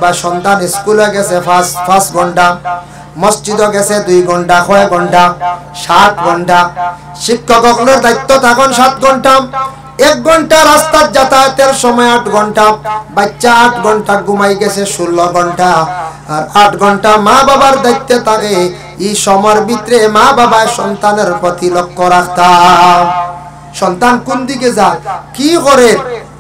বা সন্তান স্কুলে গেছে 5 ঘন্টা, মসজিদে গেছে 2 ঘন্টা, 6 ঘন্টা, 7 ঘন্টা। শিক্ষকদের দায়িত্ব তখন 7 ঘন্টা। 1 ঘন্টা রাস্তার যাতায়াতের সময় 8 ঘন্টা, বাচ্চা 8 ঘন্টা ঘুমাই গেছে 16 ঘন্টা। আর 8 ঘন্টা মা বাবার দায়িত্বে থাকে। এই সময়ের ভিতরে মা বাবা সন্তানের প্রতি লক্ষ্য রাখতাম। সন্তান কোন দিকে যায়, কি করে,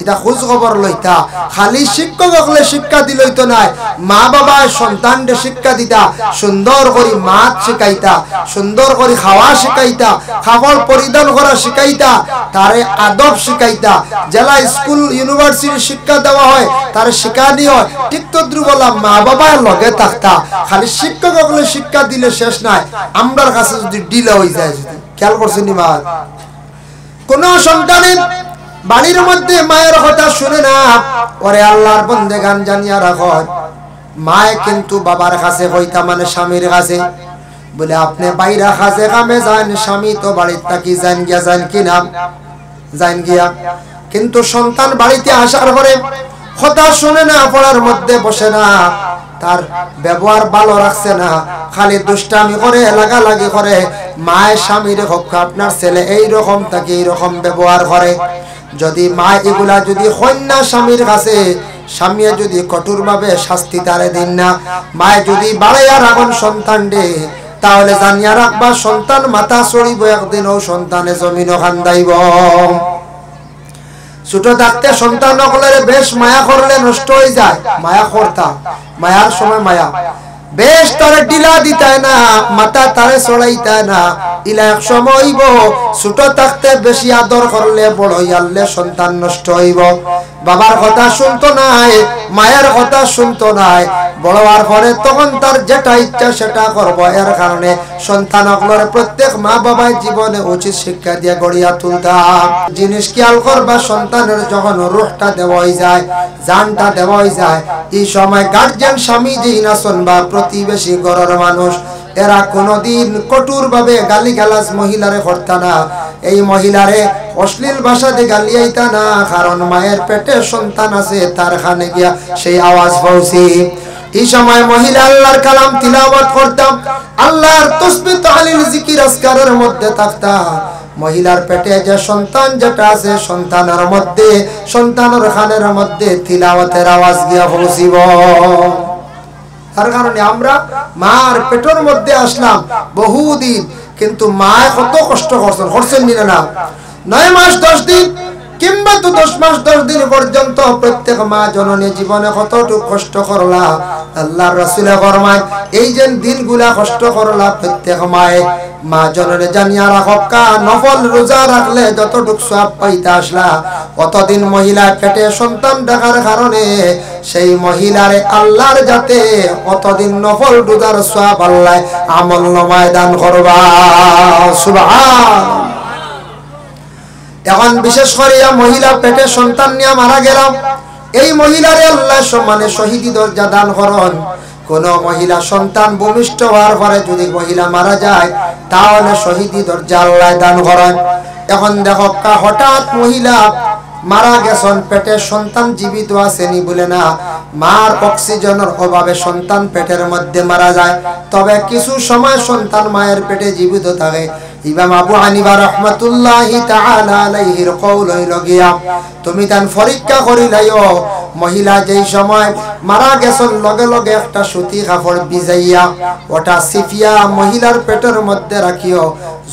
এটা খোঁজ খবর লইতা। খালি শিক্ষক হলে শিক্ষা দিলই তো নাই, মা বাবা সন্তানকে শিক্ষা দিতা। সুন্দর করে মাত শিখাইতা, সুন্দর করে খাওয়া শিখাইতা, খাবার পরিধান করা শিখাইতা, তারে আদব শিখাইতা। জেলা স্কুল ইউনিভার্সিটি শিক্ষা দেওয়া হয়, তার শিখানি হয়। ঠিক তো বললাম, মা বাবার লগে থাকতা। খালি শিক্ষক হলে শিক্ষা দিলে শেষ নাই, আমরার কাছে যদি ডিলে হয়ে যায়। যদি খেয়াল করছেন মা, কোন সন্তানের বাড়ির মধ্যে মায়ের কথা শুনে না, ওরে আল্লাহর বন্দেগান জানিয়া রাখো, মায়ে কিন্তু বাবার কাছে হইতা, মানে স্বামীর কাছে বলে আপনি বাইরা কাজে কামে যান, স্বামী তো বাড়ির থাকি যান গিয়া, যান কি নাম যান গিয়া। কিন্তু সন্তান বাড়িতে আসার পরে কথা শুনে না, পড়ার মধ্যে বসে না, তার ব্যবহার ভালো রাখছে না, খালি দুষ্টামি করে, লাগালাগি করে। মায়ের স্বামীর হোক আপনার ছেলে এইরকম তাকে এইরকম ব্যবহার করে। যদি মা এগুলা যদি কন্যা স্বামীর কাছে, স্বামী যদি কঠোর ভাবে শাস্তি তারে দিন না, মায়ে যদি বাড়াইয়া রাখুন সন্তান দে, তাহলে জানিয়া রাখবা সন্তান মাথা চড়িব একদিন, ও সন্তানে জমিনও খান্দাইব। ছোট থাকতে সন্তান সকলের বেশ মায়া করলে নষ্ট হয়ে যায়। মায়া করতা, মায়ার সময় মায়া বেশ তারে ডিলা দিতায় না, মাথা তারে চড়াইতায় না। ইলা এক সময় হইব, ছোট থাকতে বেশি আদর করলে বড় হইয়ালে সন্তান নষ্ট হইব। বাবার কথা শুনতো নাই, মায়ের কথা শুনতো নাই, বড় হওয়ার পরে তখন তার যেটা ইচ্ছা সেটা করব। এর কারণে সন্তান সকলের প্রত্যেক মা বাবাই জীবনে উচিত শিক্ষা দিয়ে গড়িয়া তুলতাম। জিনিস খেয়াল করবা, সন্তানের যখন রূহটা দেওয়া হয়ে যায়, জানটা দেওয়া হয়ে যায়, এই সময় গার্জিয়ান স্বামী যেই না শুনবা, প্রতিবেশী ঘরের মানুষ, এরা কোনদিন কঠোর ভাবে গালি গালাজ মহিলারে করতা না, এই মহিলারে অশ্লীল ভাষা দিয়ে গালিয়াইতা না। কারণ মায়ের পেটে সন্তান আছে, তার খানে গিয়া সেই আওয়াজ পৌঁছি। এই সময় মহিলা আল্লাহর কালাম তিলাওয়াত করতাম, আল্লাহর তাসবিহ তাহলিল জিকির আজকারের মধ্যে থাকতা। মহিলার পেটে যে সন্তান যেটা আছে, সন্তানের মধ্যে, সন্তানের খানের মধ্যে তিলাওয়াতের আওয়াজ গিয়া পৌঁছিব। তার কারণে আমরা মার পেটের মধ্যে আসলাম বহুদিন, কিন্তু মা কত কষ্ট করছেন না, 9 মাস 10 দিন কিংবা তো 10 মাস 10 দিন পর্যন্ত প্রত্যেক মা জননী জীবনে কতটুকু কষ্ট করলা। আল্লাহর রাসূল ফরমায়, এই যে দিনগুলা কষ্ট করলা প্রত্যেক মায়ে, মা জননী জানিয়া রাখো, নফল রোজা রাখলে যতটুকু সওয়াব পাইতে আসলা, কতদিন মহিলা পেটে সন্তান দেখার কারণে সেই মহিলারে আল্লাহর যাতে কতদিন নফল রোজার সওয়াব আল্লাহ আমল নামায় দান করবা। সুবহানাল্লাহ। এখন বিশেষ করে মহিলা পেটে সন্তান নিয়ে মারা গেলাম, এই মহিলারে আল্লাহ সম্মানে শহীদি দরজা দান করেন। কোন মহিলা সন্তান ভূমিষ্ঠ হওয়ার পরে যদি মহিলা মারা যায়, তাহলে শহীদি দরজা আল্লাহ দান করেন। এখন দেখো, হঠাৎ মহিলা মারা গেছেন, পেটের সন্তান জীবিত আসেনি বলে না, মার অক্সিজেনের অভাবে সন্তান পেটের মধ্যে মারা যায়। তবে কিছু সময় সন্তান মায়ের পেটে জীবিত থাকে। ইমাম আবু হানিফা রাহমাতুল্লাহি তাআলা আলাইহির কওল হইল গিয়া, তুমি তান পরীক্ষা করিলাইও, মহিলা যেই সময় মারা গেছেন লগে লগে একটা সুতি কাপড় ভিজাইয়া ওটা সিফিয়া মহিলার পেটের মধ্যে রাখিও।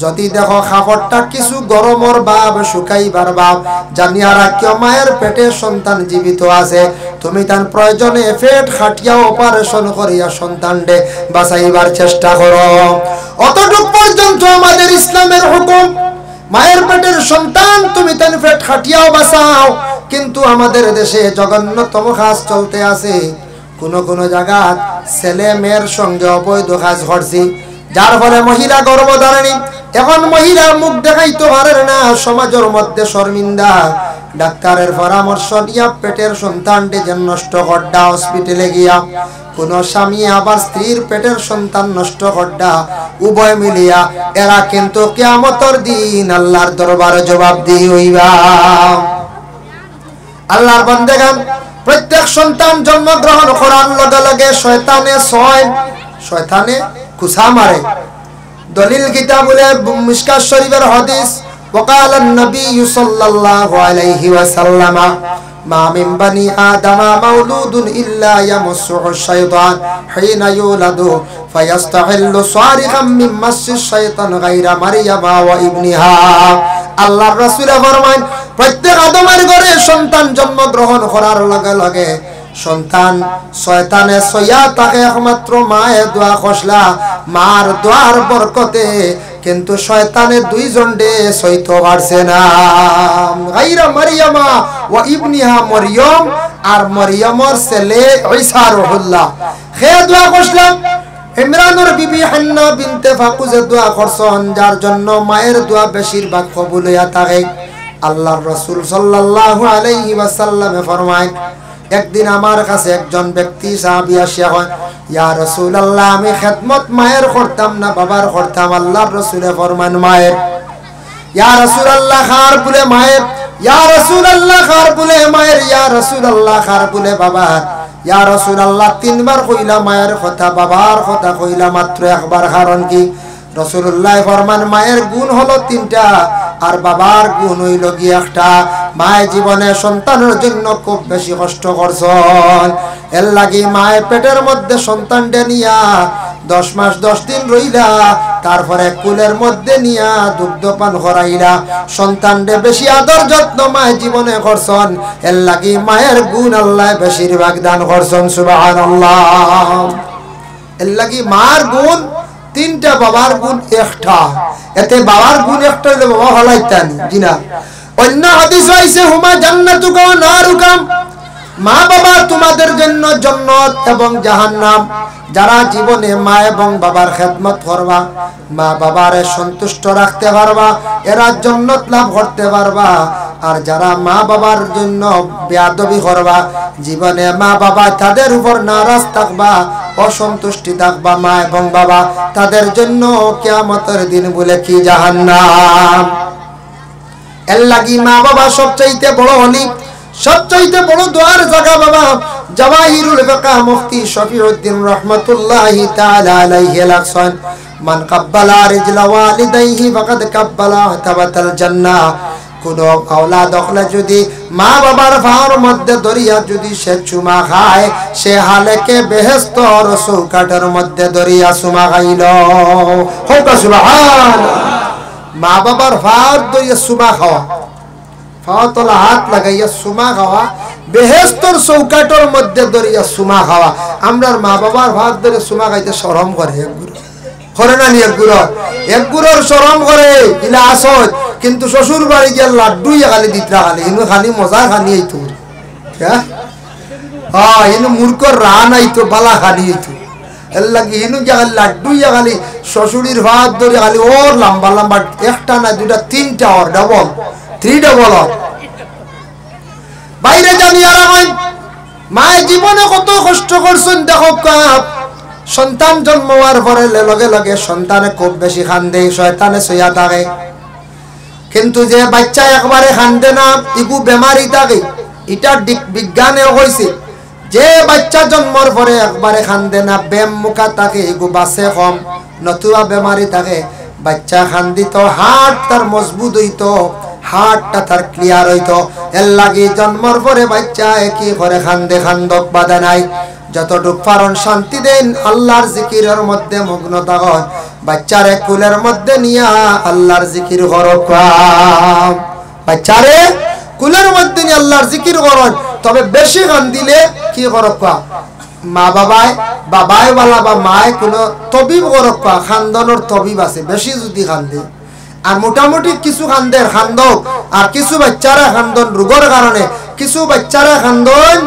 যদি দেখো কাপড়টা কিছু গরমর ভাব, শুকাইবার ভাব, জানিয়া রাখিও মায়ের পেটে সন্তান জীবিত আছে। তুমি তার প্রয়োজনে পেট খাটিয়া অপারেশন করিয়া সন্তানকে বাঁচাইবার চেষ্টা করো। অতটুক পর্যন্ত আমাদের ইসলামের হুকুম, মায়ের পেটের সন্তান তুমি তার পেট খাটিয়াও বাঁচাও। কিন্তু আমাদের দেশে জঘন্যতম কাজ চলতে আছে। কোন কোন জায়গা ছেলে মেয়ের সঙ্গে অবৈধ কাজ ঘটছে, যার ফলে মহিলা গর্ভধারিণী। এখন মহিলা মুখ দেখাইতে পারে না, সমাজের মধ্যে শর্মিন্দা। ডাক্তারের পরামর্শ নিয়া পেটের সন্তানটি যেন নষ্ট করডা, হসপিটালে গিয়া কোন স্বামী আবার স্ত্রীর পেটের সন্তান নষ্ট করডা, উভয় মিলিয়া এরা কিন্তু কিয়ামতের দিন আল্লাহর দরবারে জবাবদিহি হইবা। আল্লাহর বান্দাগণ, প্রত্যেক সন্তান জন্মগ্রহণ করার লগে লগে শয়তানে কুসা মারে। দলিল কিতাবুলে মিশকাত শরীফের হাদিস وقال النبي صلى الله عليه وسلم ما من بني آدم مولود إلا يمسه الشيطان حين يولد فيستحل صارخا من مس الشيطان غير مريم وابنها আল্লাহর রাসূল ফরমান প্রত্যেক আদমের ঘরে সন্তান জন্মগ্রহণ করার লগে লগে সন্তান শয়তানে সইয়া তাকে একমাত্র মায়ের দোয়া খসলা মার দোয়ার বরকতে, কিন্তু শয়তানে দুইজন ডে সইতে পারছে না। গায়রা মারইয়ামা ওয়া ইবনিহা মরিয়ম, আর মরিয়মের ছেলে ঈসা রুহুল্লাহ হে দোয়া খসলা। ইমরানের বিবি হান্না বিনতে ফাকুজে দোয়া করছেন, যার জন্য মায়ের দোয়া বেশিরভাগ কবুল হইয়া থাকে। আল্লাহর রাসূল সাল্লাল্লাহু আলাইহি ওয়াসাল্লামে ফরমায়, একদিন আমার কাছে একজন ব্যক্তি সাহাবী আসিয়া কয়, ইয়া রাসূলুল্লাহ, আমি খেদমত মায়ের করতাম না বাবার করতাম? আল্লাহর রাসূলে ফরমান মায়ের। ইয়া রাসূলুল্লাহ খার বলে মায়ের, ইয়া রাসূলুল্লাহ খার বলে মায়ের, ইয়া রাসূলুল্লাহ খার বলে বাবার। ইয়া রাসূলুল্লাহ তিনবার কইলা মায়ের কথা, বাবার কথা কইলা মাত্র একবার, কারণ কি? রাসূলুল্লাহ ফরমান মায়ের গুণ হলো তিনটা আর বাবার গুণ হইল কি একটা। মায়ের জীবনে সন্তানের জন্য খুব বেশি কষ্ট করছেন, এর লাগি মায়ের পেটের মধ্যে সন্তানটা নিয়া 10 মাস 10 দিন রইলা, তারপরে কুলের মধ্যে নিয়া দুগ্ধ পান করাইলা। সন্তানকে বেশি আদর যত্ন মায়ের জীবনে করছেন, এর লাগি মায়ের গুণ আল্লাহ বেশিরভাগ দান করছেন। সুবহানাল্লাহ। এর লাগি মার গুণ তিনটা, বাবার গুণ একটা। এতে বাবার গুণ একটা হইলে বাবা হলাইতেন জি না। অন্য হাদিস আইছে হুমা জান্নাতুকা ওয়া নারুকা, মা বাবা তোমাদের জন্য জান্নাত এবং জাহান্নাম। যারা জীবনে মা এবং বাবার খেদমত করবা, মা বাবারে সন্তুষ্ট রাখতে পারবা, এরা জান্নাত লাভ করতে পারবা। আর যারা মা বাবার জন্য বেয়াদবি করবা, জীবনে মা বাবা তাদের উপর নারাজ থাকবা, অসন্তুষ্টি থাকবা মা এবং বাবা, তাদের জন্য কিয়ামতের দিন বলে কি জাহান্নাম। এর লাগি মা বাবা সবচাইতে বড় হলি, সবচাইতে বড় দোয়ার জায়গা বাবা। জাওয়াহিরুল ফাকাহ মুফতি শফিউদ্দিন রাহমাতুল্লাহি তাআলা আলাইহি লাকসান, মান কাব্বালা রিজলা ওয়ালিদাইহি ফাকাদ কাব্বালা তাবাতাল জান্নাহ। কোন আওলাদ হলে যদি মা বাবার পায়ের মধ্যে দরিয়া যদি সে চুমা খায়, সে হালেকে বেহেশতের চৌকাঠের মধ্যে দরিয়া চুমা খাইল। হোক সুবহান। মা বাবার পায়ের দরিয়া চুমা খাওয়া, ফাওতলা হাত লাগাইয়া সুমা খাওয়া, বেহেশতের চৌকাঠের মধ্যে দরিয়া সুমা খাওয়া। আমরার মা বাবার ভাত ধরে সুমা খাইতে শরম করে, করে না নি? এক গুড়োর শরম করে ইলা আসত, কিন্তু শ্বশুর বাড়ি গিয়ে লাড্ডু খালি দিতরা খালি ইনু খালি মজা খানি আইতো। হ্যাঁ ইনু মূর্খর রান আইতো, বালা খানি আইতো। এর লাগে ইনু গিয়া খালি লাড্ডু খালি শ্বশুরির ভাত ধরে খালি ওর লম্বা লম্বা, একটা না দুটা তিনটা, ওর ডবল 3 ডবল। বাইরে জানি আর আমার মায়ের জীবনে কত কষ্ট করছেন দেখো। সন্তান জন্ম হওয়ার পরে লগে লগে সন্তানে খুব বেশি কান্দে, শয়তানে সইয়া থাকে। কিন্তু যে বাচ্চা একবারে কান্দে না, ইগু বেমারি থাকে। এটা বিজ্ঞানে হয়েছে, যে বাচ্চা জন্মর পরে একবারে কান্দে না, বেম মুখা থাকে, ইগু বাসে কম, নতুবা বেমারি থাকে। বাচ্চা কান্দিত হার্ট তার মজবুত হইতো, হার্টটা তার ক্লিয়ার হইতো। এর লাগি জন্মর পরে বাচ্চা কি করে কান্দে, খান্দক বাধা নাই। যতটুক পারন শান্তি দেন, আল্লাহর জিকিরের মধ্যে মগ্ন থাকুন। বাচ্চারে কুলের মধ্যে নিয়া আল্লাহর জিকির করক, বাচ্চারে কুলের মধ্যে নিয়ে আল্লাহর জিকির করুন। তবে বেশি কান্দিলে কি করক, মা বাবাই বালা বা মায় কোনো তবিব করক, খান্দনের তবিব আছে। বেশি যদি কান্দে আর মোটামুটি কিছু খান্দের খান্দক, আর কিছু বাচ্চারা খান্দন রোগের কারণে, কিছু বাচ্চারা খান্দন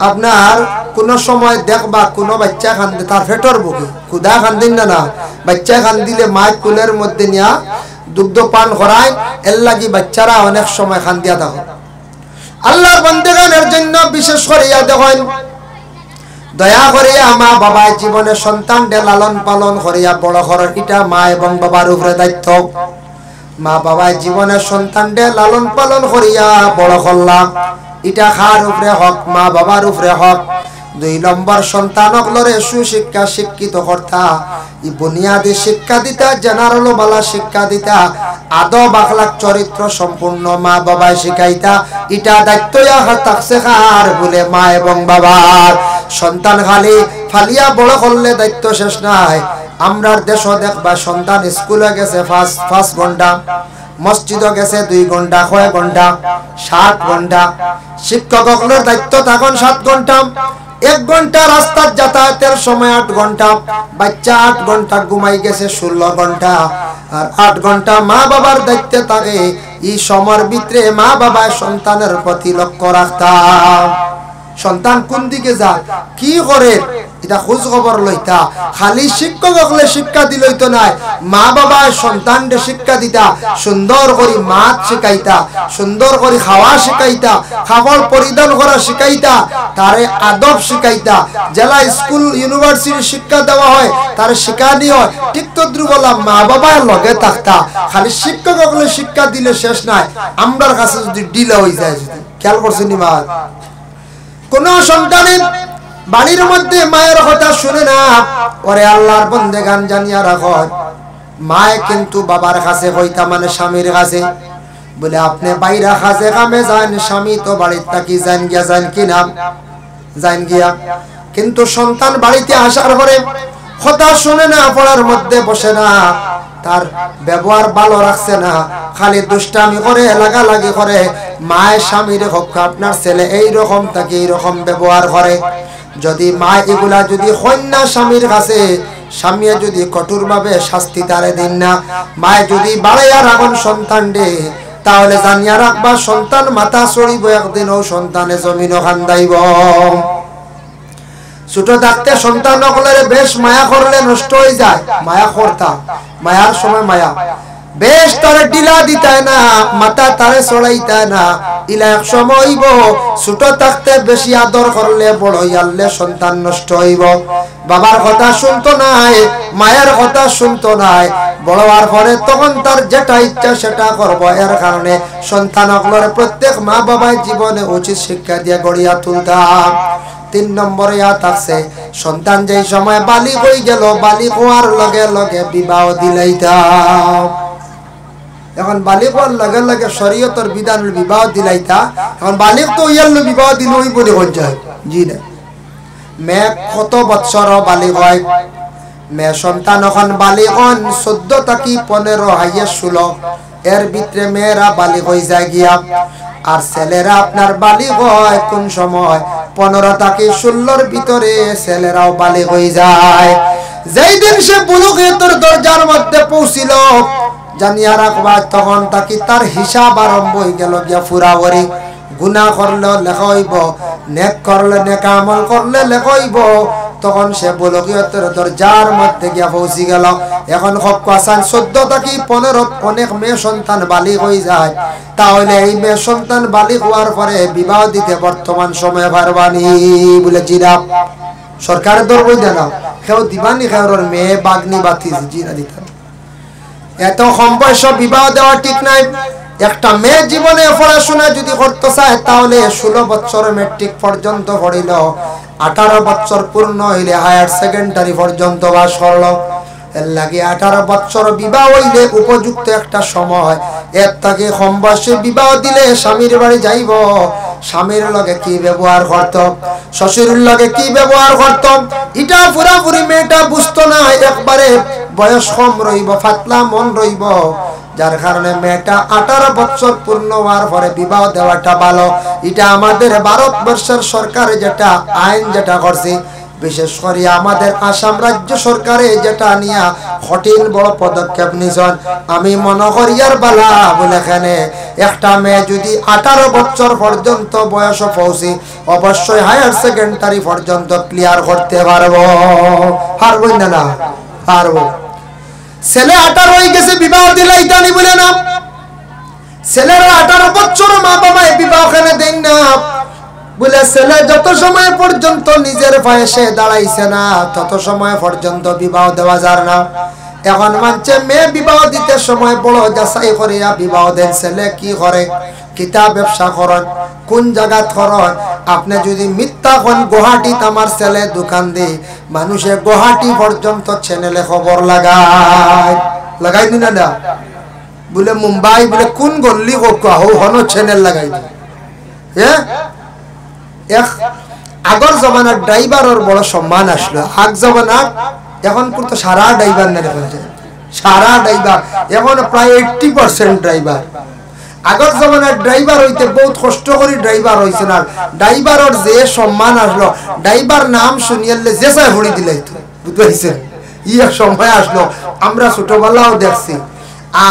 আপনার কোন সময় দেখবা কোন বাচ্চা কান্দে তার পেটর বুকে, খুদা কান্দিন না না, বাচ্চা কান্দিলে মায়ের কুলের মধ্যে নিয়া দুগ্ধ পান করায়। এর লাগি বাচ্চারা অনেক সময় কান্দিয়া থাকে। আল্লাহর বান্দাগণের জন্য বিশেষ করিয়া দেখেন, দয়া করিয়া মা বাবা জীবনে সন্তানকে লালন পালন করিয়া বড় করেন, এটা মা এবং বাবার উপরে দায়িত্ব। মা বাবা জীবনে সন্তানকে লালন পালন করিয়া বড় করলাম, এটা খার উপরে হক, মা বাবার উপরে হক। 2 নম্বর সন্তানকলরে সুশিক্ষা শিক্ষিত করতা, ই বুনিয়াদী শিক্ষা দিতা, জেনারেল বালা শিক্ষা দিতা, আদব আখলাক চরিত্র সম্পূর্ণ মা বাবায় শিখাইতা। এটা দায়িত্ব থাকছে কার বলে মা এবং বাবার। সন্তান খালি ফালিয়া বড় করলে দায়িত্ব শেষ নাই। আমরার দেশ দেখবা সন্তান স্কুলে গেছে 5 ঘন্টা, মসজিদে গেছে 2 ঘন্টা, কয় ঘন্টা, 7 ঘন্টা। শিক্ষকদের দায়িত্ব তখন 7 ঘন্টা। 1 ঘন্টা রাস্তার যাতায়াতের সময় 8 ঘন্টা, বাচ্চা 8 ঘন্টা ঘুমাই গেছে 16 ঘন্টা। আর 8 ঘন্টা মা বাবার দায়িত্বে থাকে। এই সময়ের ভিতরে মা বাবা সন্তানের প্রতি লক্ষ্য রাখতাম। সন্তান কোন দিকে যায়, কি করে, এটা খোঁজ খবর লইতা। খালি শিক্ষক হলে শিক্ষা দিলই তো নাই, মা বাবা সন্তানকে শিক্ষা দিতা, সুন্দর করে মাত শিখাইতা, সুন্দর করে খাওয়া শিখাইতা, খাবার পরিধান করা শিখাইতা, তারে আদব শিখাইতা। জেলা স্কুল ইউনিভার্সিটি শিক্ষা দেওয়া হয়, তার শিখানি হয়, ঠিক তদ্রুপ বলা মা বাবার লগে থাকতা। খালি শিক্ষক হলে শিক্ষা দিলে শেষ নাই, আমরার কাছে যদি ডিলে হয়ে যায়। খেয়াল করছেন মা, কোন সন্তানের বাড়ির মধ্যে মায়ের কথা শুনে না, ওরে আল্লাহর বন্দেগান জানিয়া রাখো, মায়ে কিন্তু বাবার কাছে হইতা, মানে স্বামীর কাছে। বলে আপনি বাইরা কাছে কামে যান, স্বামী তো বাড়ির থাকি যান গিয়া, যান কিনা যান গিয়া। কিন্তু সন্তান বাড়িতে আসার পরে কথা শুনে না, পড়ার মধ্যে বসে না, তার ব্যবহার ভালো রাখছে না, খালি দুষ্টামি করে, লাগালাগি করে। মায়ের স্বামীর হোক আপনার ছেলে এইরকম তাকে এইরকম ব্যবহার করে। যদি মা এগুলা যদি কন্যা স্বামীর কাছে, স্বামী যদি কঠোর ভাবে শাস্তি তারে দিন না, মায়ে যদি বাড়াইয়া রাখুন সন্তান দে, তাহলে জানিয়া রাখবা সন্তান মাথা চড়িব একদিন, ও সন্তানে জমিনও খান্দাইব। ছোট থাকতে সন্তান সকলের বেশ মায়া করলে নষ্ট হয়ে যায়। মায়া করতা, মায়ার সময় মায়া বেশ তারে ডিলা দিতায় না, মাথা তারে চড়াইতায় না। ইলা এক সময় হইব, ছোট থাকতে বেশি আদর করলে বড় হইয়ালে সন্তান নষ্ট হইব। বাবার কথা শুনতো নাই, মায়ের কথা শুনতো নাই, বড় হওয়ার পরে তখন তার যেটা ইচ্ছা সেটা করব। এর কারণে সন্তানগুলোর প্রত্যেক মা বাবার জীবনে উচিত শিক্ষা দিয়ে গড়িয়া তুলতাম। 3 নম্বরে আছে সন্তান যেই সময় বালিগ হয়ে গেল, বালিগ হওয়ার লগে লগে বিবাহ দিলাইতাম। এখন বালিগ হওয়ার লগে লগে শরীয়তের বিধানের বিবাহ দিলাইতা। এখন বালিগ তো ইয়াল্লো বিবাহ দিল ওই বলে হয়ে যায়, জি না। মেয়ে কত বছর বালিগ হয়, মেয়ে সন্তান এখন বালিগ হন 14 থেকে 15, হাইয়েস্ট 16, এর ভিতরে মেয়েরা বালিগ হয়ে যায় গিয়া। আর ছেলেরা আপনার বালিগ হয় কোন সময়, 15 থেকে 16-র ভিতরে ছেলেরাও বালিগ হয়ে যায়। যেই দিন সে বুলুগিয়তের দরজার মধ্যে পৌঁছিল, জানিয়া রাখবা তখন তাকে তার হিসাব আরম্ভ হয়ে গেল গিয়া ফুরাবরি। গুনাহ করলে লেখা হইব, নেক করলে নেক আমল করলে লেখা হইব। তখন সে বুলুগিয়তের দরজার মধ্যে গিয়া পৌঁছি গেল। এখন হকাসান 14 থেকে 15 অনেক মেয়ে সন্তান বালিগ হয়ে যায়। তাহলে এই মেয়ে সন্তান বালিগ হওয়ার পরে বিবাহ দিতে বর্তমান সময়ে পারবানি বলে জিরাপ সরকারের দরবই দেনা, কেউ দিবানি, কেউর মেয়ে বাগনি বাতি জিরা দিতেন। এত কম বয়স বিবাহ দেওয়া ঠিক নাই। একটা মেয়ে জীবনে পড়াশোনা যদি করতে চায়, তাহলে 16 বছর মেট্রিক পর্যন্ত পড়িল, 18 বছর পূর্ণ হইলে হায়ার সেকেন্ডারি পর্যন্ত পাস করলো। এর লাগে 18 বছর বিবাহ হইলে উপযুক্ত একটা সময়। এর থেকে কম বয়সে বিবাহ দিলে স্বামীর বাড়ি যাইব, স্বামীর লগে কি ব্যবহার করত, শ্বশুরের লগে কি ব্যবহার করত, এটা পুরাপুরি মেয়েটা বুঝতো না। একবারে বয়স কম রইব, ফাতলা মন রইব, যার কারণে মেয়েটা 18 বছর পূর্ণ হওয়ার পরে বিবাহ দেওয়াটা ভালো। এটা আমাদের ভারতবর্ষের সরকার যেটা আইন যেটা করছে, বিশেষ করে আমাদের আসাম রাজ্য সরকারে যেটা নিয়ে কঠিন বড় পদক্ষেপ নিয়েছেন, আমি মনে করি আর বালা বলে। এখানে একটা মেয়ে যদি 18 বছর পর্যন্ত বয়স পৌঁছে, অবশ্যই হায়ার সেকেন্ডারি পর্যন্ত ক্লিয়ার করতে পারবো। পারবো না? পারবো। ছেলে 18 হয়ে গেছে, বিবাহ দিলাই জানি বলে না। ছেলেরা 18 বছর মা বাবা বিবাহ কেন দেন না বলে, ছেলে যত সময় পর্যন্ত নিজের পায়ে সে দাঁড়াইছে না, তত সময় পর্যন্ত বিবাহ দেওয়া যায় না। এখন মানছে মেয়ে বিবাহ দিতে সময় বড় যাচাই করিয়া বিবাহ দেন। ছেলে কি করে, কিতাব ব্যবসা করেন, কোন জায়গা খরচ আপনি যদি মিথ্যা কোন গুয়াহাটিতে আমার ছেলে দোকান দি মানুষে গুয়াহাটি পর্যন্ত চ্যানেলে খবর লাগাই দিন না বলে মুম্বাই বলে কোন গল্লি হনো চ্যানেল লাগাই দি হ্যাঁ আগর জমানার ড্রাইভারের বড় সম্মান আসলো আগ জমানার এখন তো সারা ড্রাইভার না দেখা যায় সারা ড্রাইভার এখন প্রায় 80% ড্রাইভার আগর জমানার ড্রাইভার হইতে বহুত কষ্ট করে ড্রাইভার হইছে না ড্রাইভারের যে সম্মান আসলো ড্রাইভার নাম শুনিয়ালে যে চাই হড়ি দিলাই তো বুঝতে পারছেন এক সময় আসলো আমরা ছোটবেলাও দেখছি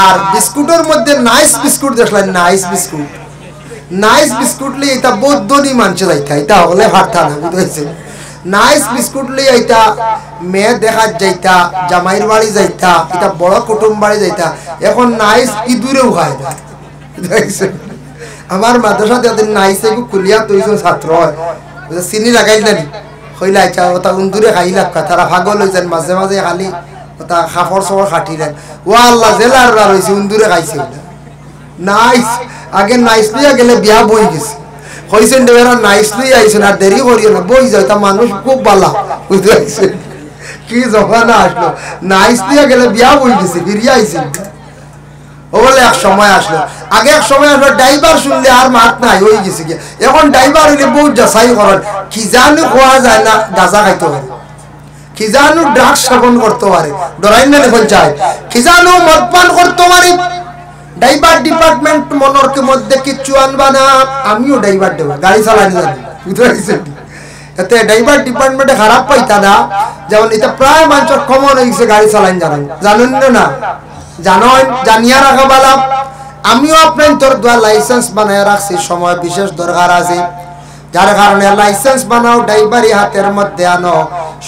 আর বিস্কুটের মধ্যে নাইস বিস্কুট দেখলেন নাইস বিস্কুট লিয়ে এটা বহুত ধনী মানুষ যাইতা এটা হলে হারতা না বুঝতে পারছেন নাইস বিস্কুট লিয়ে এটা মেয়ে দেখা যাইতা জামাইর বাড়ি যাইতা এটা বড় কুটুম বাড়ি যাইতা এখন নাইস ইঁদুরেও খায় না আমার মাদ্রাসাতে ওদের নাইসে কুলিয়া তৈরি ছাত্র হয় চিনি লাগাইল না হইলে আচ্ছা ওটা উন্দুরে খাই লাগা তারা ভাগল হয়েছেন মাঝে মাঝে খালি ওটা খাফর সবর খাটিলেন ও আল্লাহ জেলার রয়েছে উন্দুরে খাইছে নাইস আগে নাইস লইয়া গেলে বিয়া বই গেছে হয়েছেন এরা নাইস লই আইছেন আর দেরি করিও না বই যায় তা মানুষ খুব বালা বুঝতে পারছেন কি জমানা আসলো নাইস লইয়া গেলে বিয়া বই গেছে ফিরিয়ে আইছেন বলে এক সময় আসলো আগে এক সময় আসলো ড্রাইভার শুনলে আর মাত নাই হয়ে গেছে গিয়ে এখন ড্রাইভার হইলে বহুত যাচাই করেন কি জানো খোয়া যায় না গাঁজা খাইতে পারে কি জানো ড্রাগস সেবন করতে পারে ডরাইন না দেখুন চাই কি জানো মদপান করতে পারে ড্রাইভার ডিপার্টমেন্ট মনের মধ্যে কিচ্ছু আনবা না আমিও ড্রাইভার দেবো গাড়ি চালানি জানি বুঝতে পারছেন এতে ড্রাইভার ডিপার্টমেন্টে খারাপ পাইতা না যেমন এটা প্রায় মানুষের কমন হয়ে গেছে গাড়ি চালানি জানেন না জানেন জানিয়া রাখা বালা আমিও আপনার তোর দোয়া লাইসেন্স বানায় রাখছি সময় বিশেষ দরকার আছে যার কারণে লাইসেন্স বানাও ড্রাইভারি হাতের মধ্যে আনো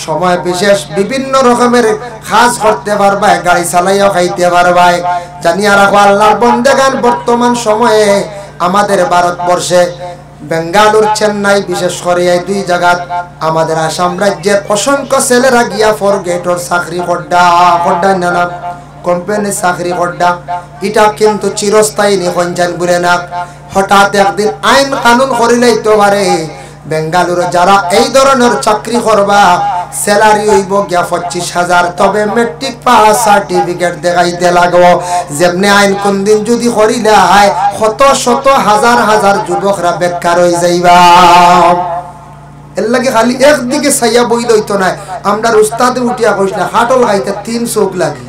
সময় বিশেষ বিভিন্ন রকমের কাজ করতে পারবা গাড়ি চালাইও খাইতে পারবা জানিয়া রাখো আল্লাহর বন্দেগান বর্তমান সময়ে আমাদের ভারতবর্ষে বেঙ্গালুর চেন্নাই বিশেষ করে এই দুই জায়গা আমাদের আসাম রাজ্যের অসংখ্য ছেলেরা গিয়া ফর গেটর চাকরি করডা না কোম্পানি চাকরি করডা এটা কিন্তু চিরস্থায়ী নিখঞ্জান বলে না হঠাৎ একদিন আইন কানুন করিলেই তো পারে বেঙ্গালুরু যারা এই ধরনের চাকরি করবা স্যালারি হইব গিয়া 25,000 তবে মেট্রিক পাস সার্টিফিকেট দেখাইতে লাগবো যেমনি আইন কোন দিন যদি করিলে শত শত হাজার হাজার যুবকরা বেকার হয়ে যাইবা এর লাগে খালি একদিকে ছাইয়া বইল হইতো না আমরা উস্তাদে উঠিয়া কইস না খাটল খাইতে 3 চোখ লাগে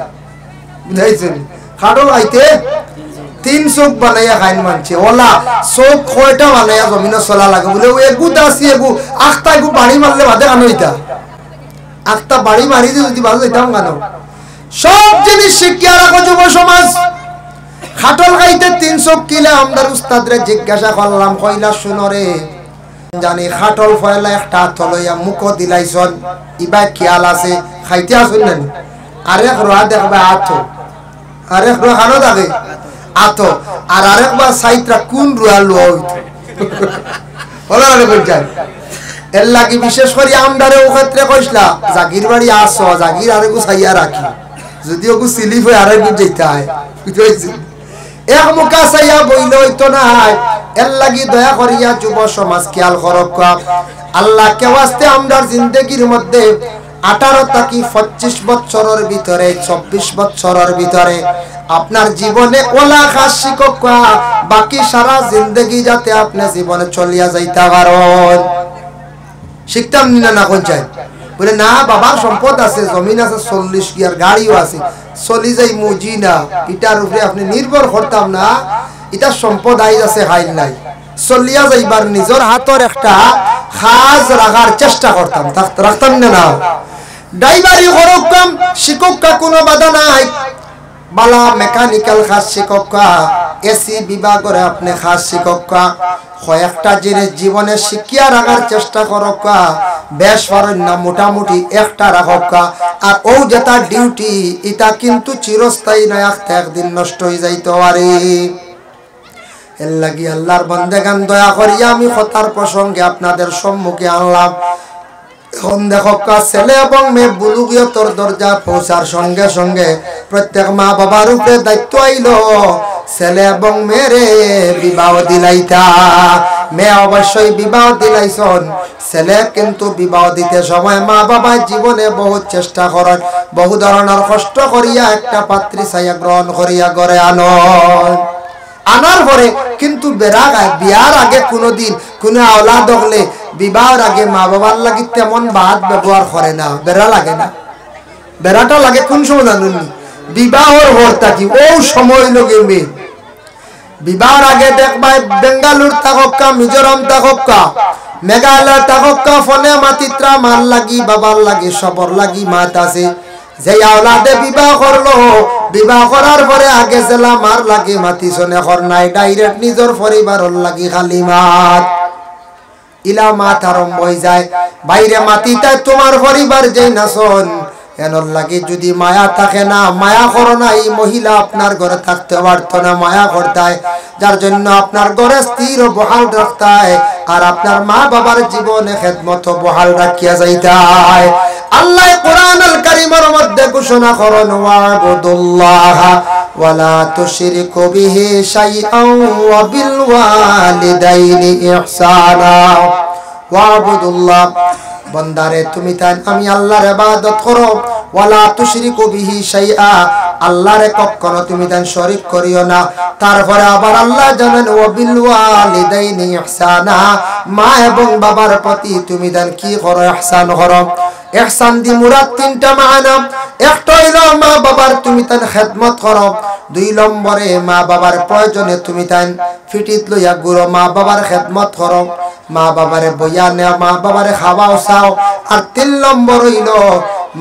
বুঝাইছেন খাটল খাইতে 3 চোখ বানাইয়া খাইন মানছে ওলা চোখ কয়টা বানাইয়া জমিনে চলা লাগে বলে এগু দাসি এগু আখতা এগু বাড়ি মারলে বাদে কানো হইতা আখতা বাড়ি মারি দিয়ে যদি ভালো হইতাম কানো সব জিনিস শিখিয়া রাখো যুব সমাজ খাটল খাইতে 3 চোখ কিলে আমদার উস্তাদরে জিজ্ঞাসা করলাম কইলা শুনরে জানি খাটল ফয়লা একটা থলইয়া মুখ দিলাইছন ইবা খেয়াল আছে খাইতে আসুন না আরেক রোয়া দেখবা আতো আরেক রোয়া খানো থাকে আতো আর আরেকবার সাইটরা কোন রোয়া লোয়া হইতো বলা যায় এর লাগি বিশেষ করে আমদারে ও ক্ষেত্রে কইসলা জাগির বাড়ি আসো জাগির আরেকু ছাইয়া রাখি যদি ওগু সিলিপ হয়ে আরেকু যেতে হয় বুঝতে এক মুখা ছাইয়া বইলে হইতো না এর লাগি দয়া করিয়া যুব সমাজ খেয়াল করক আল্লাহ কে ওয়াস্তে আমদার জিন্দেগির মধ্যে 18 থেকে 25 বছরের ভিতরে 24 বছরের ভিতরে আপনার জীবনে ওলা খাস শিক্ষক বাকি সারা জিন্দেগি যাতে আপনি জীবনে চলিয়া যাইতে পারেন শিখতাম না কোন চাই বলে না বাবার সম্পদ আছে জমিন আছে 40 গিয়ার গাড়িও আছে চলি যাই মুজি না এটার উপরে আপনি নির্ভর করতাম না এটা সম্পদ আইজ আছে হাইল নাই চলিয়া যাইবার নিজের হাতের একটা খাজ রাখার চেষ্টা করতাম রাখতাম না ড্রাইভারি হরকম শিক্ষক কোনো বাধা নাই বালা মেকানিক্যাল খাস শিক্ষক এসি বিভাগের আপনি খাস শিক্ষক কয়েকটা জিনিস জীবনে শিখিয়া রাখার চেষ্টা করক বেশ পারেন না মোটামুটি একটা রাখক আর ও যেটা ডিউটি এটা কিন্তু চিরস্থায়ী নয় একদিন নষ্ট হয়ে যাইতে পারে এর লাগি আল্লাহর বান্দাগান দয়া করিয়া আমি কথার প্রসঙ্গে আপনাদের সম্মুখে আনলাম এখন দেখো ছেলে এবং মেয়ে বুলুগিয়তর দরজা পৌঁছার সঙ্গে সঙ্গে প্রত্যেক মা বাবার উপরে দায়িত্ব আইল ছেলে এবং মেয়েরে বিবাহ দিলাইতা। মেয়ে অবশ্যই বিবাহ দিলাইছন, ছেলে কিন্তু বিবাহ দিতে সময় মা বাবা জীবনে বহুত চেষ্টা করেন, বহু ধরনের কষ্ট করিয়া একটা পাত্রী ছাইয়া গ্রহণ করিয়া ঘরে আনার পরে কিন্তু বিয়ার আগে কোনোদিন কোনো আওলাদ হলে বিবাহের আগে মা বাবার লাগি তেমন বাদ ব্যবহার করে না। বেড়া লাগে না, বেড়াটা লাগে কোন সময় জানুন? বিবাহর হর থাকি ও সময় লগে মেয়ে বিবাহর আগে দেখবা বেঙ্গালুর থাকা, মিজোরাম থাকা, মেঘালয় থাকা, ফোনে মাতিত্রা মার লাগি বাবার লাগি সবর লাগি মাত আছে। যে আওলাদে বিবাহ করলো, বিবাহ করার পরে আগে জেলা মার লাগি মাতিছনে কর নাই, ডাইরেক্ট নিজের পরিবারের লাগি খালি মাত ইলা মাত আরম্ভ হয়ে যায়। বাইরে মাতিতে তোমার পরিবার যে নাচন এনর লাগে যদি মায়া থাকে না, মায়া করো না, এই মহিলা আপনার ঘরে থাকতে পারতো না, মায়া করতায়, যার জন্য আপনার ঘরে স্থির ও বহাল রাখতায়, আর আপনার মা বাবার জীবনে খেদমত বহাল রাখিয়া যাইতায়। আল্লাহ কোরআনুল কারীমের মধ্যে ঘোষণা করেন, ওয়াবুদুল্লাহ ওয়ালা তুশরিকু বিহি শাইআন ওয়া বিল ওয়ালিদাইনি ইহসানা। ওয়াবুদুল্লাহ, বন্দারে তুমি তাই আমি আল্লাহর ইবাদত করো, ওয়ালা তুশরিকু বিহি শাইআ, আল্লাহরে কখনো তুমি তাই শরীক করিও না। তারপরে আবার আল্লাহ জানেন ওয়া বিল ওয়ালিদাইনি ইহসানা, মা এবং বাবার প্রতি তুমি তাই কি করো? ইহসান করো। ইহসান দি মুরাদ তিনটা মানা। একটা হইলো মা বাবার তুমি তাই খেদমত করো, দুই নম্বরে মা বাবার প্রয়োজনে তুমি তাই ফিটিত লইয়া গুরো মা বাবার খেদমত করো, মা বাবারে বইয়া নেও, মা বাবারে খাওয়াও চাও, আর তিন নম্বর হইলো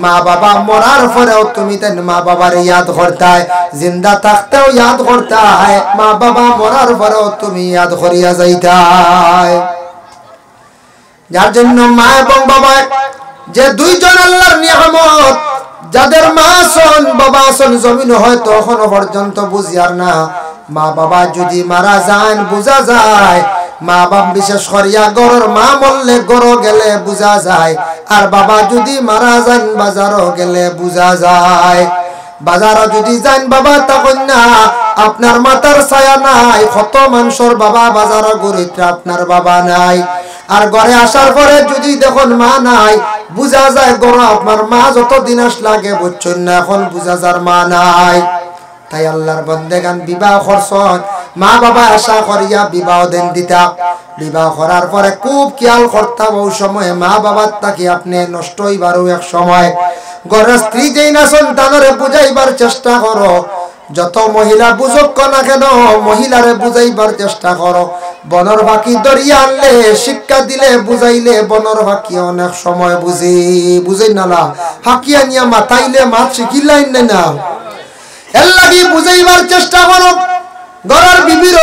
মা বাবা মরার পরেও তুমি তাই মা বাবার ইয়াদ করতায়, জিন্দা থাকতেও ইয়াদ করতায়, মা বাবা মরার পরেও তুমি ইয়াদ করিয়া যাইতায়। যার জন্য মা এবং বাবা যে দুইজন আল্লাহর নিয়ামত, যাদের মা আছেন বাবা আছেন জমিন হয়তো এখনো পর্যন্ত বুঝিয়ার না, মা বাবা যদি মারা যান বুঝা যায়। মা বাপ বিশেষ করিয়া গরর মা মরলে গর গেলে বুঝা যায়, আর বাবা যদি মারা যান বাজারও গেলে বুঝা যায়। বাজারও যদি যান বাবা তখন না আপনার মাথার ছায়া নাই, কত মানুষের বাবা বাজারও গরিত্রা আপনার বাবা নাই, আর ঘরে আসার পরে যদি দেখুন মা নাই বুঝা যায় গর আপনার মা যতদিন আসলাগে বুঝছেন না, এখন বুঝা যার মা নাই। তাই আল্লাহর বান্দাগান বিবাহ করছেন, মা বাবা আশা করিয়া বিবাহ দেন দিতা। বিবাহ করার পরে খুব খেয়াল করতাম ওই সময় মা বাবার তাকে আপনি নষ্ট হইবারও এক সময়। ঘরের স্ত্রী যেই না সন্তানরে বুঝাইবার চেষ্টা করো, যত মহিলা বুঝক না কেন মহিলারে বুঝাইবার চেষ্টা করো। বনর বাকি দরিয়া আনলে শিক্ষা দিলে বুঝাইলে বনর বাকি অনেক সময় বুঝাই না, হাকিয়া নিয়া মাথাইলে মাত শিখিলাই না, এর লাগি বুঝাইবার চেষ্টা করো। ঘরের বিবির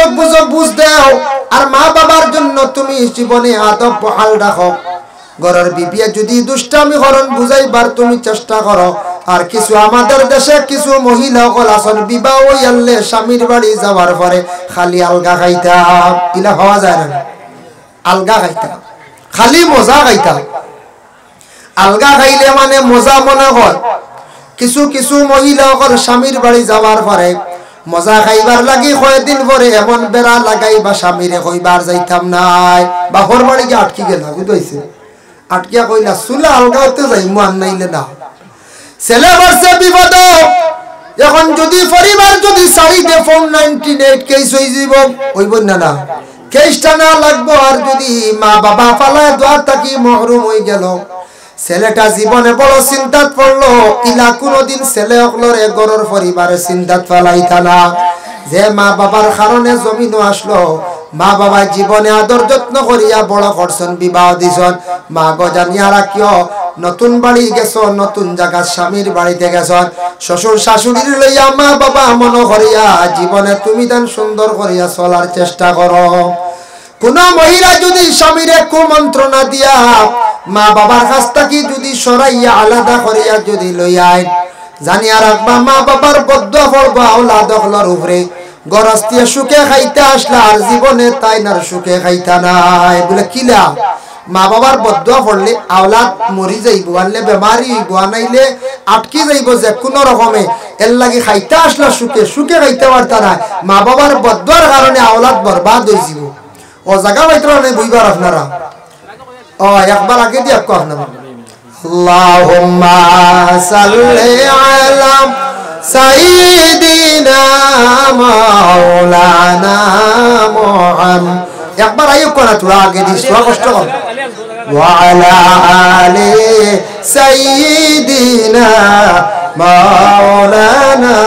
বুঝ দেও, আর মা বাবার জন্য তুমি জীবনে আদব বহাল রাখো। ঘরের বিবি যদি দুষ্টামি করেন বুঝাইবার তুমি চেষ্টা করো। আর কিছু আমাদের দেশে কিছু মহিলা সকল আছেন বিবাহ হইলে স্বামীর বাড়ি যাওয়ার পরে খালি আলগা খাইতা, ইলা হওয়া যায় না, আলগা খাইতা, খালি মজা খাইতা। আলগা খাইলে মানে মজা মনে হয়। কিছু কিছু মহিলা সকল স্বামীর বাড়ি যাওয়ার পরে মজা খাইবার লাগি কয়েকদিন পরে এমন বেড়া লাগাইবা স্বামীরে কইবার যাইতাম নাই, বাপর বাড়ি গিয়ে আটকি গেলা, বুঝাইছে আটকিয়া কইলা চুলা আলগাতে যাই মান নাইলে না, ছেলে বাড়ছে বিপদ। এখন যদি পরিবার যদি সারিতে 498 কেস হয়ে যাব হইব না, কেসটা না লাগবো। আর যদি মা বাবা ফালায় দোয়া থাকি মহরুম হয়ে গেল, ছেলেটা জীবনে বড় চিন্তাত পড়লো, ইলা কোনদিন ছেলে অকলরে গরর পরিবারের চিন্তাত ফেলাইতা না। যে মা বাবার কারণে জমিনও আসলো, মা বাবা জীবনে আদর যত্ন করিয়া বড় করছেন, বিবাহ দিছন, মা গজানিয়া রাখিও। নতুন বাড়ি গেছ, নতুন জায়গা স্বামীর বাড়িতে গেছ, শ্বশুর শাশুড়ির লইয়া মা বাবা মনে করিয়া জীবনে তুমি দেন সুন্দর করিয়া চলার চেষ্টা করো। কোন মহিলা যদি স্বামীরে কুমন্ত্রণা দিয়া মা বাবার কাছ থেকে যদি সরাইয়া আলাদা করিয়া যদি লইয়ায়, জানিয়া রাখবা মা বাবার বদুয়া পড়বা আওলাদ হলর উপরে। গরস্তিয়া সুখে খাইতে আসলা আর জীবনে তাই নার সুখে খাইতা নাই বলে কিলা। মা বাবার বদুয়া পড়লে আওলাদ মরি যাইব, আনলে বেমারি গোয়া নাইলে আটকি যাইব যে কোনো রকমে এর লাগি খাইতে আসলা সুখে সুখে খাইতে পারতা না মা বাবার বদুয়ার কারণে আওলাদ বরবাদ হয়ে যাব ও জায়গা পাইতে না বুঝবার আপনারা ও একবার আগে দিয়ে আপনারা আল্লাহুম্মা সাল্লি আলা সাইয়্যিদিনা মাওলানা মুহাম্মদ একবার আইও কোনা তোরা আগে দিস তোরা কষ্ট কর وعلى آل سيدنا مولانا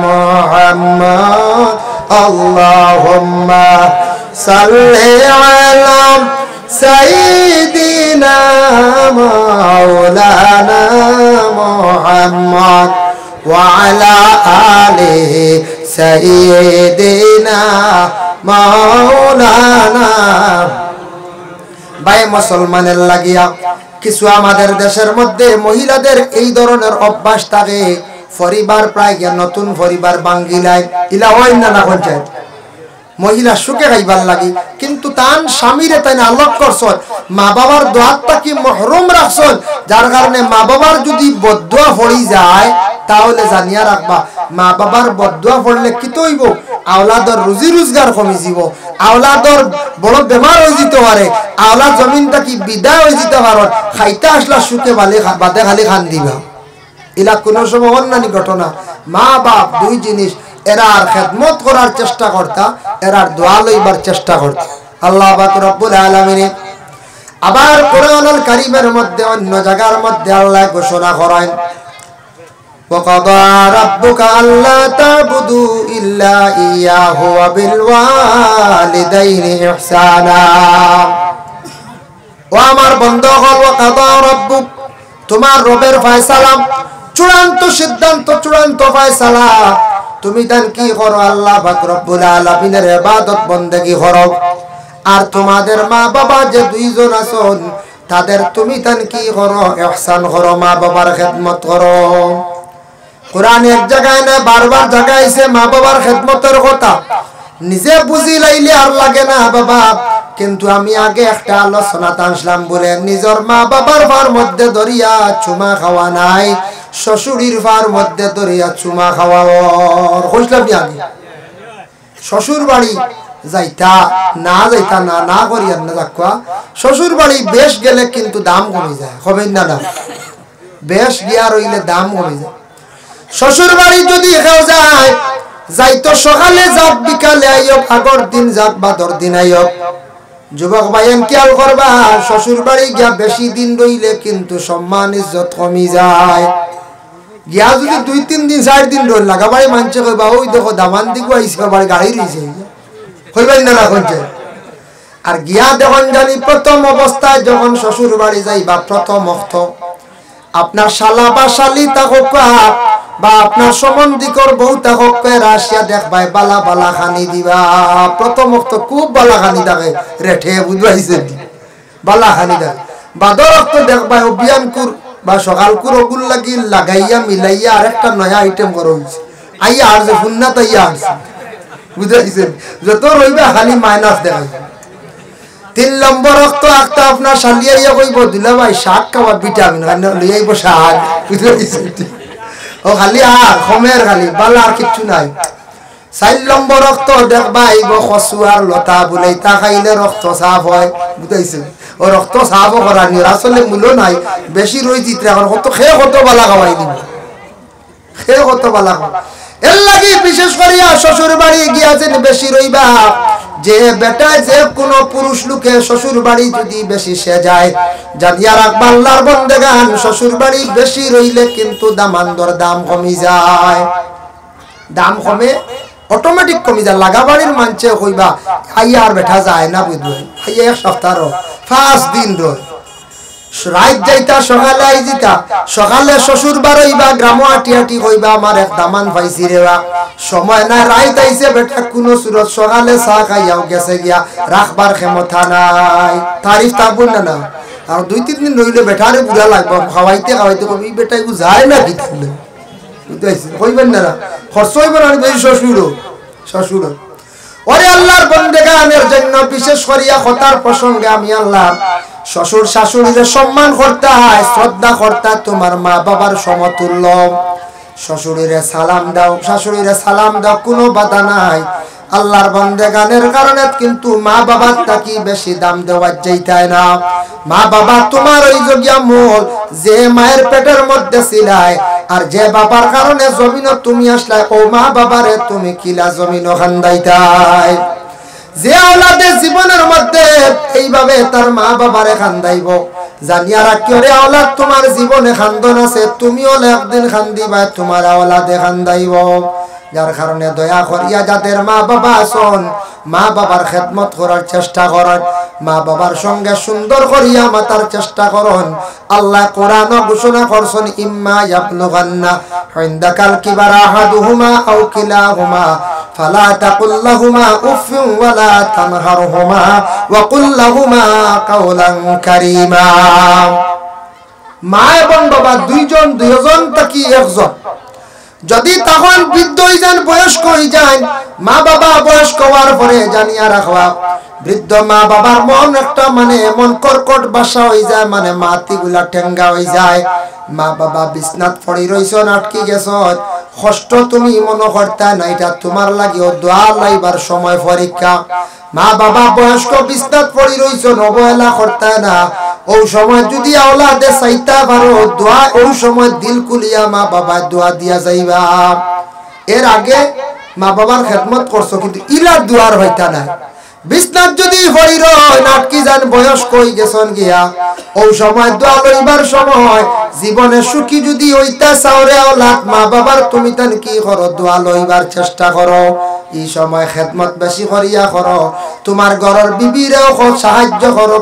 محمد اللهم صل على سيدنا مولانا محمد وعلى آل سيدنا مولانا ভাই মুসলমানের লাগিয়া কিছু আমাদের দেশের মধ্যে মহিলাদের এই ধরনের অভ্যাস থাকে পরিবার প্রায় নতুন পরিবার বাঙ্গিলায় ইলা হয় না না পঞ্চায়েত মহিলা সুখে খাইবার লাগি কিন্তু তান স্বামীরে তাই না আলোক করছন মা বাবার দোয়াতটা কি মহরুম রাখছন যার কারণে মা বাবার যদি বদদুয়া পড়ি যায় তাহলে জানিয়া রাখবা মা বাবার বদদুয়া পড়লে কি হইব আওলাদর রুজি রোজগার কমে যাব আওলাদর বড় বেমার হয়ে যেতে পারে আওলাদ জমিনটা কি বিদায় হয়ে যেতে পারে খাইতে আসলা সুখে বাদে খালি খান দিবা এলা কোন সময় অন্যান্য ঘটনা মা বাপ দুই জিনিস এরার খেদমত করার চেষ্টা করতা এরার দোয়া লইবার চেষ্টা করতা আল্লাহ পাক রব্বুল আলামিন আবার কোরআনুল কারীমের মধ্যে অন্য জায়গার মধ্যে আল্লাহ ঘোষণা করেন وقضى ربك ألا تعبدوا إلا إياه وبالوالدين إحسانا ও আমার বন্ধুগণ وقضى ربك তোমার রবের ফয়সালা চূড়ান্ত সিদ্ধান্ত চূড়ান্ত ফয়সালা তুমি তান কি করো আল্লাহ পাক রব্বুল আলামিনের ইবাদত বندگی করো আর তোমাদের মা বাবা যে দুইজন আছেন তাদের তুমি তান কি করো ইহসান করো মা বাবার খেদমত করো কোরআন এক জায়গায় না বারবার জায়গায়ছে মা বাবার খেদমতের কথা নিজে বুঝি লাইলে আর লাগে না বাবা কিন্তু আমি আগে একটা আলোচনা টানছিলাম বলে নিজের মা বাবার ভার মধ্যে দরিয়া চুমা খাওয়া নাই শ্বশুরের ভার মধ্যে দরিয়া চুমা খাওয়া কইছিলাম আগে শ্বশুর বাড়ি যাইতা না না করিয়া না যাকবা শ্বশুর বাড়ি বেশ গেলে কিন্তু দাম কমে যায় হবে না না বেশ গিয়া রইলে দাম কমে যায় শ্বশুর বাড়ি যদি কেউ যায় যাইতো সকালে যাক বিকালে আইয়ক আগর দিন যাক বাদর দিন আইয়ক যুবক ভাইয়েন খেয়াল করবা শ্বশুর বাড়ি গিয়া বেশি দিন রইলে কিন্তু সম্মান ইজ্জত কমি যায় গিয়া যদি 2-3 দিন 4 দিন রইল লাগা বাড়ি মানছে কইবা ওই দেখো দামান দিগো আইসা বাড়ি গাড়ি রইছে কইবাই না না কোনছে আর গিয়া দেখুন জানি প্রথম অবস্থায় যখন শ্বশুর বাড়ি যাইবা প্রথম অর্থ আপনার শালা বা শালি তাকক বা আপনার সম্বন্ধীকর বউ তাকক রাশিয়া দেখবাই বালা বালা খানি দিবা প্রথম অর্থ খুব বালা খানি থাকে রেঠে বুঝবাইছে বালা খানি দেয় বাদর অর্থ দেখবাই অভিয়ানকুর বা সকালকুর ওগুল লাগি লাগাইয়া মিলাইয়া আরেকটা নয়া আইটেম করা হয়েছে আইয়া আর যে ফুন্না তাইয়া আসছে বুঝাইছেন যত রইবা খালি মাইনাস দেখাই 3 নম্বর রক্ত একটা আপনার শালিয়া কইব দিলা ভাই শাক খাওয়া ভিটামিন লইয়াইব শাক বুঝাইছেন ও খালি আর খমের খালি বালা আর কিছু নাই 4 নম্বর রক্ত দেখবা আইব খসু আর লতা বলেই তা খাইলে রক্ত সাফ হয় বুঝাইছেন ও রক্ত সাফ করা নি আসলে মূল্য নাই বেশি রই চিত্রে এখন কত খেয়ে কত বালা খাওয়াই দিব খেয়ে কত বালা খাওয়া এর লাগি বিশেষ করিয়া শ্বশুর বাড়ি গিয়াছেন বেশি রইবা যে বেটা যে কোনো পুরুষ লোকে শ্বশুর বাড়ি যদি বেশি সে যায় জানিয়া রাখবা আল্লাহর বন্দেগান শ্বশুর বাড়ি বেশি রইলে কিন্তু দামান্দর দাম কমি যায় দাম কমে অটোমেটিক কমি যায় লাগা বাড়ির মানছে কইবা আইয়া আর বেটা যায় না বুঝবে আইয়া এক সপ্তাহ 5 দিন রয় রাত যাইতা সকালে আই জিতা সকালে শ্বশুর বাড়ইবা গ্রাম আটিয়াটি কইবা আমার এক দামান পাইছি রেবা সময় না রাত আইছে বেটা কোন সুরত সকালে চা খাইয়াও গেছে গিয়া রাখবার ক্ষমতা নাই তারিফ তাবুন না আর 2-3 দিন রইলে বেটারে বুড়া লাগবে খাওয়াইতে খাওয়াইতে কবি বেটা এগু যায় না কি তাহলে বুঝাইছে কইবেন না খরচ হইব না বেশি শ্বশুর ওরে আল্লাহর বন্দেগানের জন্য বিশেষ করিয়া কথার প্রসঙ্গে আমি আল্লাহ শ্বশুর শাশুড়িদের সম্মান করতে হয়, শ্রদ্ধা করতে, তোমার মা বাবার সমতুল্য। শ্বশুরিরে সালাম দাও, শাশুড়িরে সালাম দাও, কোনো বাধা নাই। আল্লাহর বন্দেগানের কারণে কিন্তু মা বাবার থাকি বেশি দাম দেওয়া যাইতায় না। মা বাবা তোমার ওই যোগিয়া মূল, যে মায়ের পেটের মধ্যে ছিলাই আর যে বাবার কারণে জমিনও তুমি আসলাই, ও মা বাবারে তুমি কিলা জমিনও খান্দাইতাই। যে আওলাদে জীবনের মধ্যে এইভাবে তার মা বাবারে খান্দাইব, জানিয়া রাখিও রে আওলাদ তোমার জীবনে খান্দন আছে, তুমিও একদিন খান্দিবা, তোমার আওলাদে খান্দাইব। যার কারণে দয়া করিয়া যাদের মা বাবা আছেন, মা বাবার খেদমত করার চেষ্টা করেন, মা বাবার সঙ্গে সুন্দর করিয়া মাতার চেষ্টা করুন। আল্লাহ কোরআনে ঘোষণা করছেন, ইম্মা ইয়াবলুগান্না ইনদাকাল কিবারা আহাদুহুমা আও কিলাহুমা ফালা তাকুল লাহুমা উফিন ওয়ালা তানহারহুমা ওয়া কুল লাহুমা কাওলান কারীমা। মা এবং বাবা দুইজন থাকি একজন যদি তখন বৃদ্ধ হয়ে যান, বয়স্ক হয়ে যান, মা বাবা বয়স্ক হওয়ার পরে জানিয়া রাখবা, বৃদ্ধ মা বাবার মন একটা মানে এমন কর্কট বাসা হয়ে যায়, মানে মাটিগুলা ঠেঙ্গা হয়ে যায়। মা বাবা বিছনাত পড়ি রইছন, আটকি গেছ, কষ্ট তুমি মনে করতে না, এটা তোমার লাগিও দোয়া লাইবার সময় পরীক্ষা। মা বাবা বয়স্ক বিছনাত পড়ি রইছন, অবহেলা করতে না, ও সময় যদি আওলাদে চাইতা পারো দোয়া, ওই সময় দিল কুলিয়া মা বাবা দোয়া দিয়া যাইবা। এর আগে মা বাবার খেদমত করছো কিন্তু ইলা দোয়ার হইতা না। বিছনাত যদি পড়ি রয়, নাটকি যান বয়স্ক হয়ে গেছন গিয়া, ও সময় দোয়া লইবার সময় জীবনে সুখী যদি হইতা চাও রে আওলাদ, মা বাবার তুমি তান কি করো, দোয়া লইবার চেষ্টা করো। এই সময় খেদমত বেশি করিয়া করো, তোমার ঘরের বিবিরেও সাহায্য করো,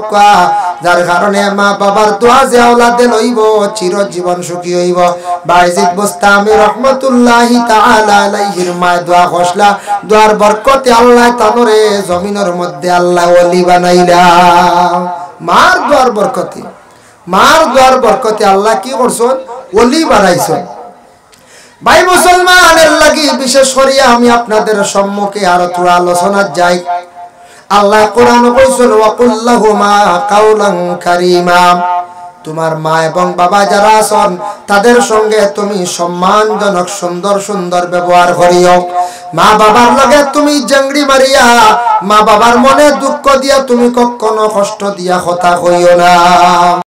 যার কারণে মা বাবার দোয়া যে আওলাদে লইব চিরজীবন সুখী হইব। বাইজিদ বুস্তামি রহমাতুল্লাহি তাআলা আলাইহির মা দোয়া কসলা, দোয়ার বরকতে আল্লাহ তানরে জমিনের মধ্যে আল্লাহ ওলি বানাইলা। মার দোয়ার বরকতে, মার দোয়ার বরকতে আল্লাহ কি করছেন, ওলি বানাইছেন। ভাই মুসলমানের লাগি বিশেষ করিয়া আমি আপনাদের সম্মুখে আরো থোড়া আলোচনা যাই। আল্লাহ কোরআন কইছেন, ওয়া কুল লাহুমা কাওলান কারীমা। তোমার মা এবং বাবা যারা আছেন তাদের সঙ্গে তুমি সম্মানজনক সুন্দর সুন্দর ব্যবহার করিও। মা বাবার লগে তুমি জাংড়ি মারিয়া, মা বাবার মনে দুঃখ দিয়া তুমি কখনো কষ্ট দিয়া কথা কইও না।